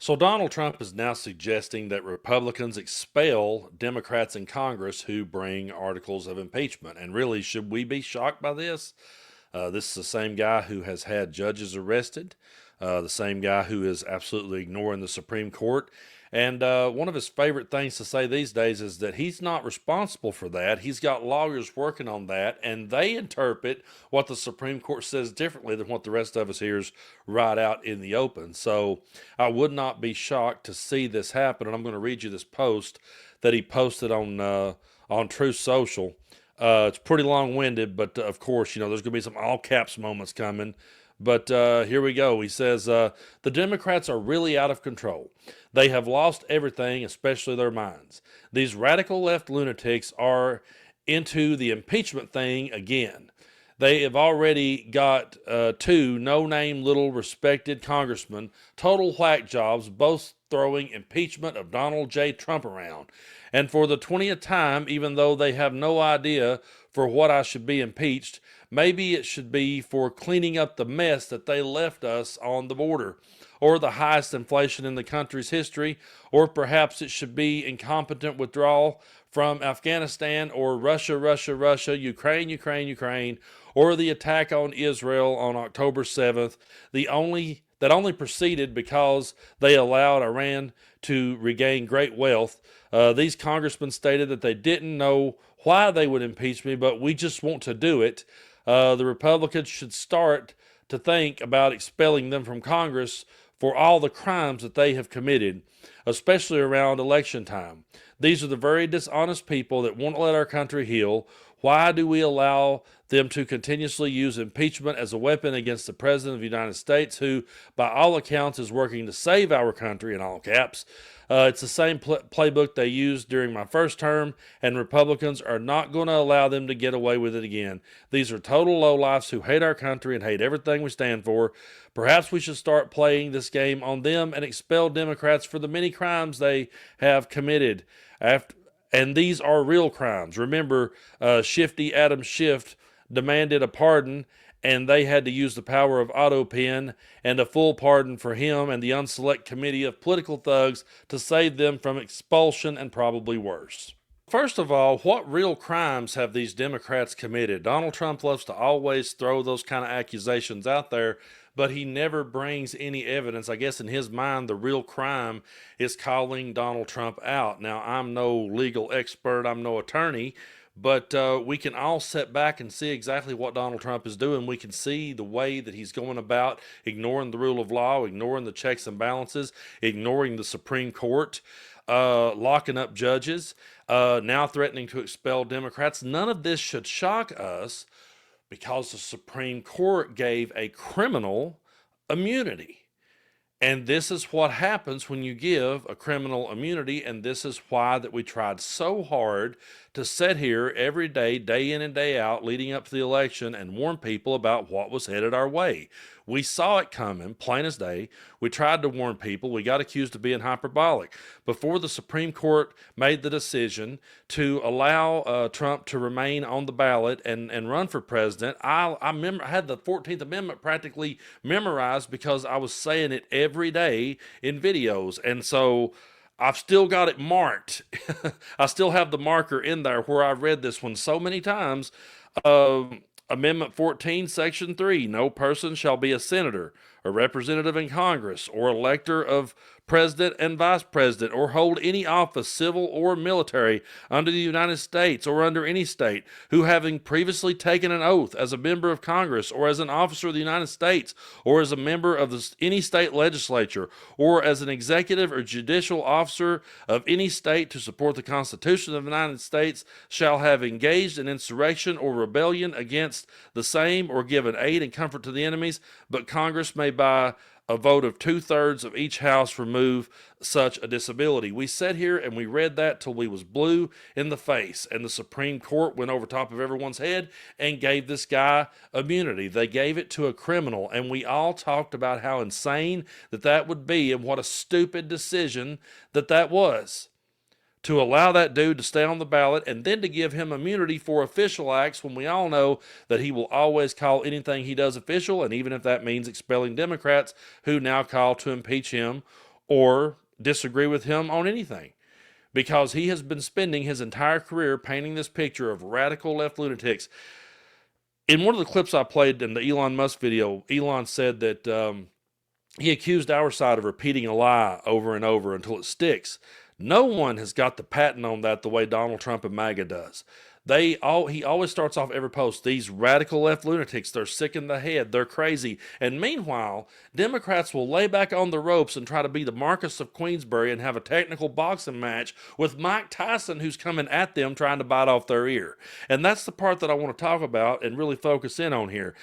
So Donald Trump is now suggesting that Republicans expel Democrats in Congress who bring articles of impeachment. And really, should we be shocked by this? This is the same guy who has had judges arrested, the same guy who is absolutely ignoring the Supreme Court. And one of his favorite things to say these days is that he's not responsible for that. He's got lawyers working on that, and they interpret what the Supreme Court says differently than what the rest of us hears right out in the open. So I would not be shocked to see this happen. And I'm going to read you this post that he posted on Truth Social. It's pretty long-winded, but of course, there's going to be some all-caps moments coming. But here we go. He says, the Democrats are really out of control. They have lost everything, especially their minds. These radical left lunatics are into the impeachment thing again. They have already got two no-name little respected congressmen, total whack jobs, both throwing impeachment of Donald J. Trump around. And for the 20th time, even though they have no idea for what I should be impeached, maybe it should be for cleaning up the mess that they left us on the border, or the highest inflation in the country's history, or perhaps it should be incompetent withdrawal from Afghanistan, or Russia, Ukraine, or the attack on Israel on October 7th, that only proceeded because they allowed Iran to regain great wealth. These congressmen stated that they didn't know why they would impeach me, but we just want to do it. The Republicans should start to think about expelling them from Congress for all the crimes that they have committed, especially around election time. These are the very dishonest people that won't let our country heal. Why do we allow them to continuously use impeachment as a weapon against the President of the United States, who, by all accounts, is working to save our country, in all caps? It's the same playbook they used during my first term, and Republicans are not going to allow them to get away with it again. These are total lowlifes who hate our country and hate everything we stand for. Perhaps we should start playing this game on them and expel Democrats for the many crimes they have committed. And these are real crimes. Remember, Shifty Adam Schiff demanded a pardon, and they had to use the power of auto pen and a full pardon for him and the unselect committee of political thugs to save them from expulsion and probably worse. First of all, what real crimes have these Democrats committed? Donald Trump loves to always throw those kind of accusations out there, but he never brings any evidence. I guess in his mind, the real crime is calling Donald Trump out. Now, I'm no legal expert, I'm no attorney, but we can all sit back and see exactly what Donald Trump is doing. We can see the way that he's going about ignoring the rule of law, ignoring the checks and balances, ignoring the Supreme Court, locking up judges, now threatening to expel Democrats. None of this should shock us because the Supreme Court gave a criminal immunity. And this is what happens when you give a criminal immunity, and this is why that we tried so hard to sit here every day, day in and day out, leading up to the election and warn people about what was headed our way. We saw it coming, plain as day. We tried to warn people. We got accused of being hyperbolic. Before the Supreme Court made the decision to allow Trump to remain on the ballot and run for president, I had the 14th Amendment practically memorized because I was saying it every day in videos. And so I've still got it marked. I still have the marker in there where I've read this one so many times. Amendment 14, Section 3, no person shall be a senator, a representative in Congress, or elector of president and vice president, or hold any office, civil or military, under the United States or under any state, who having previously taken an oath as a member of Congress, or as an officer of the United States, or as a member of any state legislature, or as an executive or judicial officer of any state to support the Constitution of the United States, shall have engaged in insurrection or rebellion against the same, or given aid and comfort to the enemies, but Congress may by a vote of 2/3 of each house remove such a disability. We sat here and we read that till we was blue in the face, and the Supreme Court went over top of everyone's head and gave this guy immunity. They gave it to a criminal, and we all talked about how insane that would be and what a stupid decision that was. To allow that dude to stay on the ballot and then to give him immunity for official acts when we all know that he will always call anything he does official, and even if that means expelling Democrats who now call to impeach him or disagree with him on anything, because he has been spending his entire career painting this picture of radical left lunatics. In one of the clips I played in the Elon Musk video, Elon said that he accused our side of repeating a lie over and over until it sticks. No one has got the patent on that the way Donald Trump and MAGA does. He always starts off every post, these radical left lunatics, they're sick in the head, they're crazy. And meanwhile, Democrats will lay back on the ropes and try to be the Marcus of Queensbury and have a technical boxing match with Mike Tyson, who's coming at them trying to bite off their ear. And that's the part that I want to talk about and really focus in on here.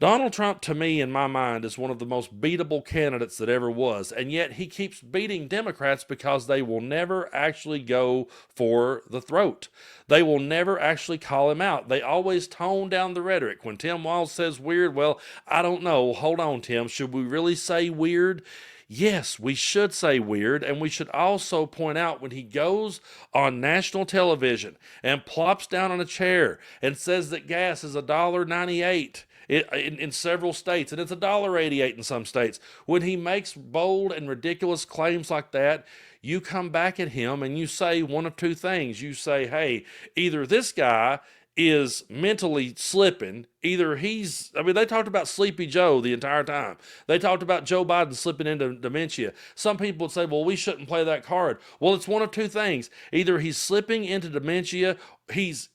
Donald Trump, to me, in my mind, is one of the most beatable candidates that ever was, and yet he keeps beating Democrats because they will never actually go for the throat. They will never actually call him out. They always tone down the rhetoric. When Tim Walz says weird, well, I don't know. Hold on, Tim. Should we really say weird? Yes, we should say weird, and we should also point out when he goes on national television and plops down on a chair and says that gas is $1.98 in several states, and it's $1.88 in some states. When he makes bold and ridiculous claims like that, you come back at him and you say one of two things. You say, hey, either this guy is mentally slipping, they talked about Sleepy Joe the entire time. They talked about Joe Biden slipping into dementia. Some people would say, well, we shouldn't play that card. Well, it's one of two things. Either he's slipping into dementia, he's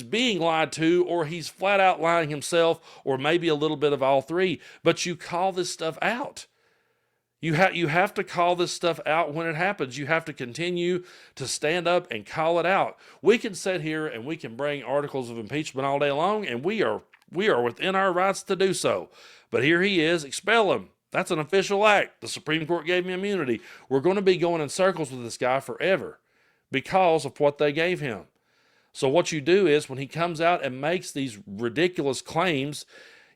being lied to, or he's flat out lying himself, or maybe a little bit of all three. But you call this stuff out. You have to call this stuff out when it happens. You have to continue to stand up and call it out. We can sit here and we can bring articles of impeachment all day long, and we are within our rights to do so. But here he is, expel him. That's an official act. The Supreme Court gave him immunity. We're going to be going in circles with this guy forever because of what they gave him. So what you do is when he comes out and makes these ridiculous claims,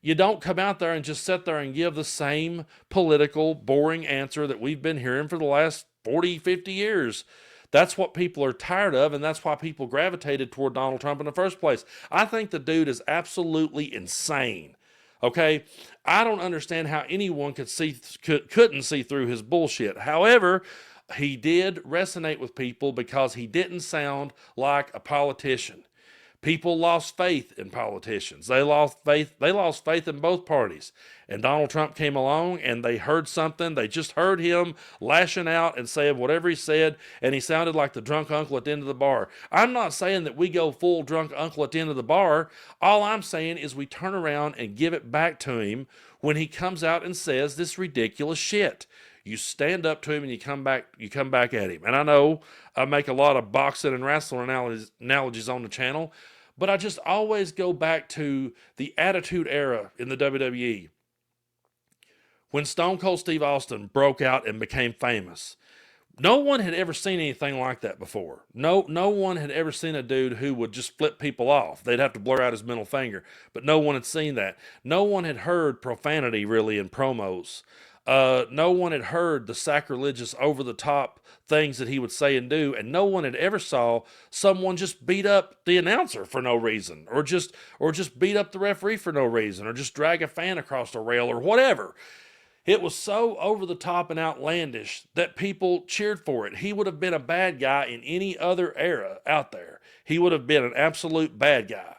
you don't come out there and just sit there and give the same political, boring answer that we've been hearing for the last 40, 50 years. That's what people are tired of, and that's why people gravitated toward Donald Trump in the first place. I think the dude is absolutely insane. Okay? I don't understand how anyone couldn't see through his bullshit. However, he did resonate with people because he didn't sound like a politician. People lost faith in politicians. They lost faith in both parties. And Donald Trump came along and they heard something. They just heard him lashing out and saying whatever he said, and he sounded like the drunk uncle at the end of the bar. I'm not saying that we go full drunk uncle at the end of the bar. All I'm saying is we turn around and give it back to him when he comes out and says this ridiculous shit. You stand up to him and you come back at him. And I know I make a lot of boxing and wrestling analogies on the channel, but I just always go back to the Attitude Era in the WWE. When Stone Cold Steve Austin broke out and became famous, no one had ever seen anything like that before. No one had ever seen a dude who would just flip people off. They'd have to blur out his middle finger, but no one had seen that. No one had heard profanity really in promos. No one had heard the sacrilegious, over-the-top things that he would say and do, and no one had ever saw someone just beat up the announcer for no reason, or just beat up the referee for no reason, or just drag a fan across the rail, or whatever. It was so over-the-top and outlandish that people cheered for it. He would have been a bad guy in any other era out there. He would have been an absolute bad guy.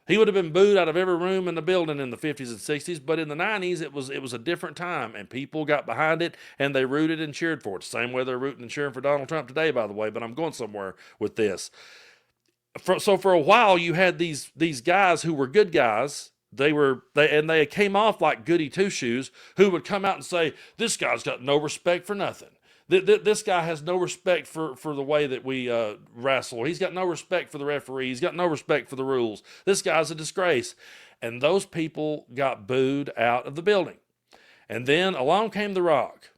He would have been booed out of every room in the building in the 50s and 60s, but in the 90s, it was a different time, and people got behind it, and they rooted and cheered for it. Same way they're rooting and cheering for Donald Trump today, by the way, but I'm going somewhere with this. So for a while, you had these guys who were good guys. They came off like goody two-shoes who would come out and say, this guy's got no respect for nothing. This guy has no respect for the way that we wrestle. He's got no respect for the referee. He's got no respect for the rules. This guy's a disgrace. And those people got booed out of the building. And then along came The Rock.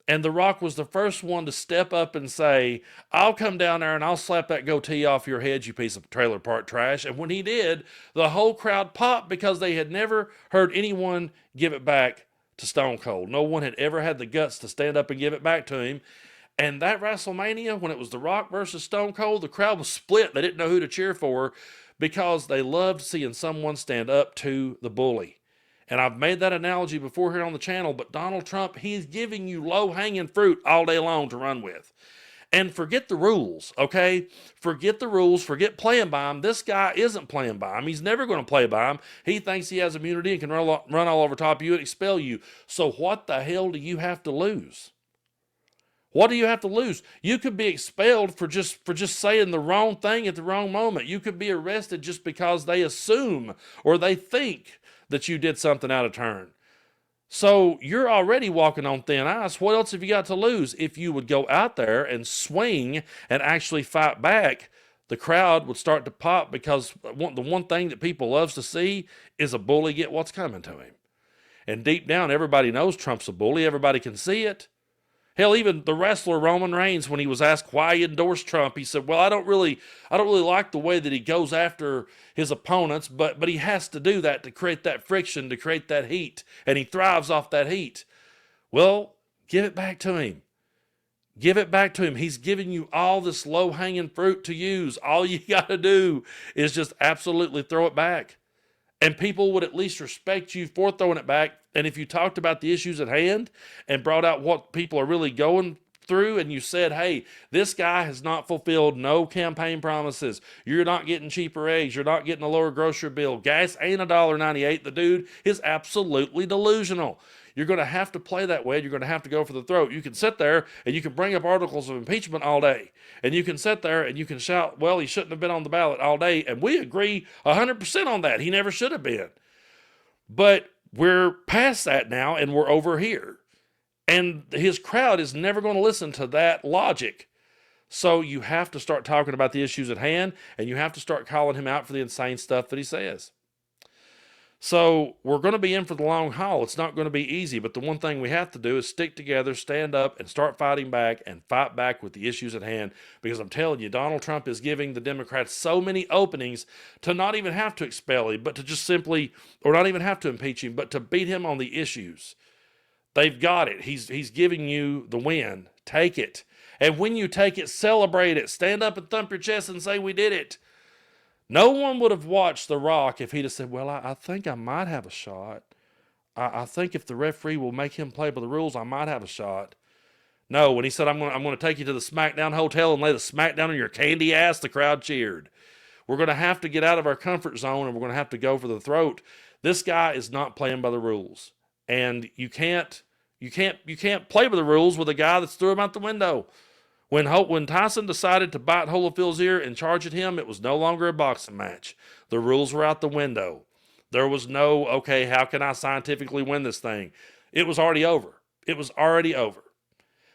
And The Rock was the first one to step up and say, I'll come down there and I'll slap that goatee off your head, you piece of trailer park trash. And when he did, the whole crowd popped because they had never heard anyone give it back to Stone Cold. No one had ever had the guts to stand up and give it back to him. And that WrestleMania, when it was The Rock versus Stone Cold, the crowd was split. They didn't know who to cheer for because they loved seeing someone stand up to the bully. And I've made that analogy before here on the channel, but Donald Trump, he's giving you low-hanging fruit all day long to run with. And forget the rules, okay? Forget the rules. Forget playing by them. This guy isn't playing by them. He's never going to play by them. He thinks he has immunity and can run all over top of you and expel you. So what the hell do you have to lose? What do you have to lose? You could be expelled for just saying the wrong thing at the wrong moment. You could be arrested just because they assume or they think that you did something out of turn. So you're already walking on thin ice. What else have you got to lose? If you would go out there and swing and actually fight back, the crowd would start to pop, because the one thing that people loves to see is a bully get what's coming to him. And deep down, everybody knows Trump's a bully. Everybody can see it. Hell, even the wrestler Roman Reigns, when he was asked why he endorsed Trump, he said, well, I don't really like the way that he goes after his opponents, but he has to do that to create that friction, to create that heat, and he thrives off that heat. Well, give it back to him. Give it back to him. He's giving you all this low-hanging fruit to use. All you got to do is just absolutely throw it back. And people would at least respect you for throwing it back. And if you talked about the issues at hand and brought out what people are really going through, and you said, hey, this guy has not fulfilled no campaign promises. You're not getting cheaper eggs. You're not getting a lower grocery bill. Gas ain't $1.98. The dude is absolutely delusional. You're going to have to play that way. You're going to have to go for the throat. You can sit there and you can bring up articles of impeachment all day. And you can sit there and you can shout, well, he shouldn't have been on the ballot all day. And we agree 100% on that. He never should have been. But we're past that now, and we're over here. And his crowd is never going to listen to that logic. So you have to start talking about the issues at hand, and you have to start calling him out for the insane stuff that he says. So we're going to be in for the long haul. It's not going to be easy, but the one thing we have to do is stick together, stand up, and start fighting back, and fight back with the issues at hand. Because I'm telling you, Donald Trump is giving the Democrats so many openings to not even have to expel him, but to just simply, or not even have to impeach him, but to beat him on the issues. They've got it. He's giving you the win. Take it. And when you take it, celebrate it. Stand up and thump your chest and say, we did it. No one would have watched The Rock if he'd have said, well, I think I might have a shot. I think if the referee will make him play by the rules, I might have a shot. No, when he said, I'm going to take you to the SmackDown Hotel and lay the SmackDown on your candy ass, the crowd cheered. We're going to have to get out of our comfort zone, and we're going to have to go for the throat. This guy is not playing by the rules. And you can't play by the rules with a guy that's threw him out the window. When Tyson decided to bite Holyfield's ear and charge at him, it was no longer a boxing match. The rules were out the window. There was no, okay, how can I scientifically win this thing? It was already over. It was already over.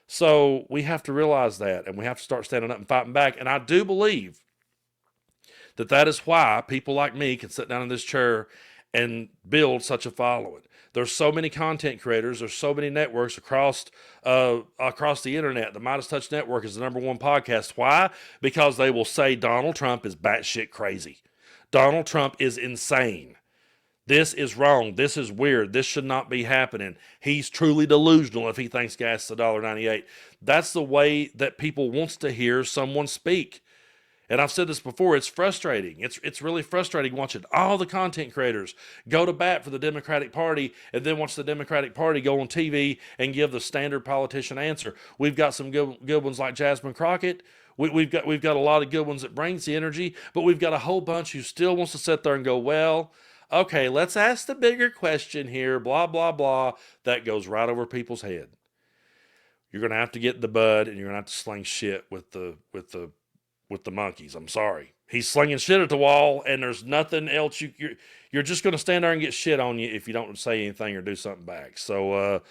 So we have to realize that, and we have to start standing up and fighting back. And I do believe that is why people like me can sit down in this chair and build such a following. There's so many content creators. There's so many networks across the internet. The Midas Touch Network is the #1 podcast. Why? Because they will say Donald Trump is batshit crazy. Donald Trump is insane. This is wrong. This is weird. This should not be happening. He's truly delusional if he thinks gas is $1.98. That's the way that people wants to hear someone speak. And I've said this before, it's frustrating. It's really frustrating watching all the content creators go to bat for the Democratic Party and then watch the Democratic Party go on TV and give the standard politician answer. We've got some good ones like Jasmine Crockett. We've got a lot of good ones that brings the energy, but we've got a whole bunch who still wants to sit there and go, well, okay, let's ask the bigger question here, blah, blah, blah. That goes right over people's head. You're going to have to get the bud, and you're going to have to sling shit with the monkeys. I'm sorry. He's slinging shit at the wall, and there's nothing else. You're just going to stand there and get shit on you if you don't say anything or do something back. So,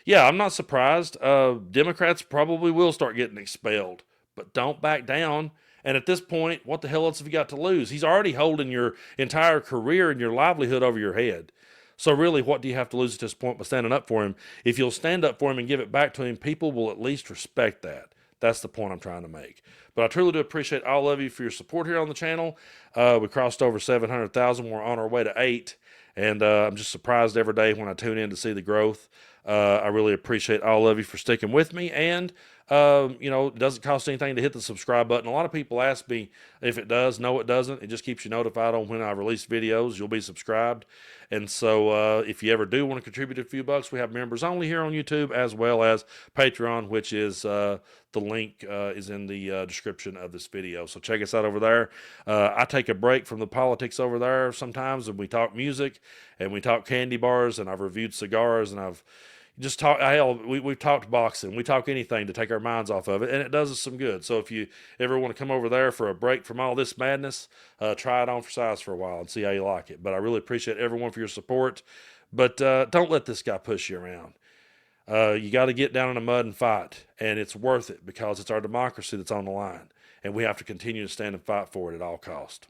yeah, I'm not surprised. Democrats probably will start getting expelled, but don't back down. And at this point, what the hell else have you got to lose? He's already holding your entire career and your livelihood over your head. So really, what do you have to lose at this point by standing up for him? If you'll stand up for him and give it back to him, people will at least respect that. That's the point I'm trying to make. But I truly do appreciate all of you for your support here on the channel. We crossed over 700,000. We're on our way to 8. And I'm just surprised every day when I tune in to see the growth. I really appreciate all of you for sticking with me. And It doesn't cost anything to hit the subscribe button. A lot of people ask me if it does. No, it doesn't. It just keeps you notified on when I release videos. You'll be subscribed. And so if you ever do want to contribute a few bucks, we have members only here on YouTube as well as Patreon, which is the link is in the description of this video. So check us out over there. I take a break from the politics over there sometimes, and we talk music and we talk candy bars, and I've reviewed cigars, and I've just talk. Hell, we've talked boxing. We talk anything to take our minds off of it, and it does us some good. So if you ever want to come over there for a break from all this madness, try it on for size for a while and see how you like it. But I really appreciate everyone for your support. But don't let this guy push you around. You got to get down in the mud and fight, and it's worth it because it's our democracy that's on the line, and we have to continue to stand and fight for it at all cost.